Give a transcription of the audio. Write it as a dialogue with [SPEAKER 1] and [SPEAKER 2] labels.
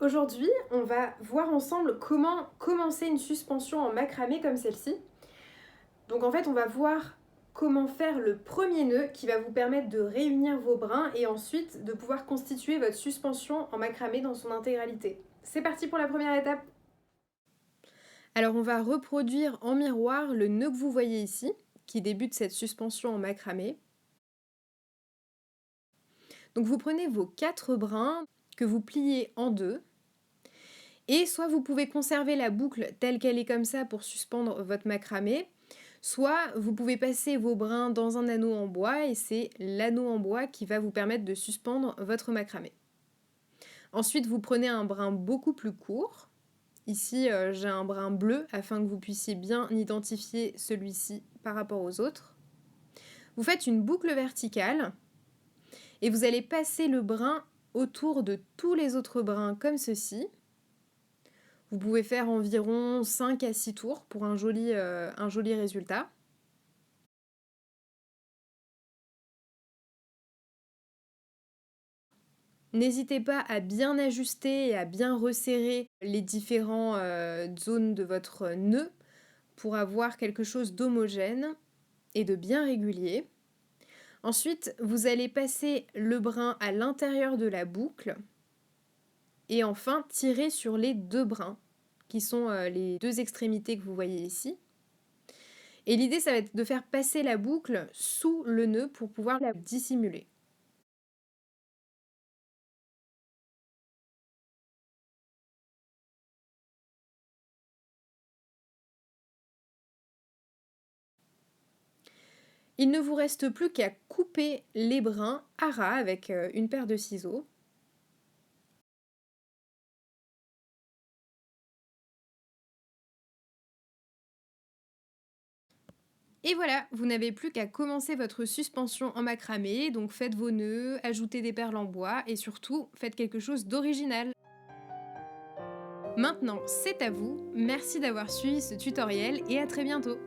[SPEAKER 1] Aujourd'hui, on va voir ensemble comment commencer une suspension en macramé comme celle-ci. Donc en fait, on va voir comment faire le premier nœud qui va vous permettre de réunir vos brins et ensuite de pouvoir constituer votre suspension en macramé dans son intégralité. C'est parti pour la première étape. Alors on va reproduire en miroir le nœud que vous voyez ici, qui débute cette suspension en macramé. Donc vous prenez vos 4 brins que vous pliez en deux. Et soit vous pouvez conserver la boucle telle qu'elle est comme ça pour suspendre votre macramé, soit vous pouvez passer vos brins dans un anneau en bois et c'est l'anneau en bois qui va vous permettre de suspendre votre macramé. Ensuite, vous prenez un brin beaucoup plus court. Ici, j'ai un brin bleu afin que vous puissiez bien identifier celui-ci par rapport aux autres. Vous faites une boucle verticale et vous allez passer le brin autour de tous les autres brins comme ceci. Vous pouvez faire environ 5 à 6 tours pour un joli résultat. N'hésitez pas à bien ajuster et à bien resserrer les différentes zones de votre nœud pour avoir quelque chose d'homogène et de bien régulier. Ensuite, vous allez passer le brin à l'intérieur de la boucle et enfin tirer sur les 2 brins qui sont les 2 extrémités que vous voyez ici. Et l'idée, ça va être de faire passer la boucle sous le nœud pour pouvoir la dissimuler. Il ne vous reste plus qu'à couper les brins à ras avec une paire de ciseaux. Et voilà, vous n'avez plus qu'à commencer votre suspension en macramé, donc faites vos nœuds, ajoutez des perles en bois et surtout faites quelque chose d'original. Maintenant, c'est à vous, merci d'avoir suivi ce tutoriel et à très bientôt.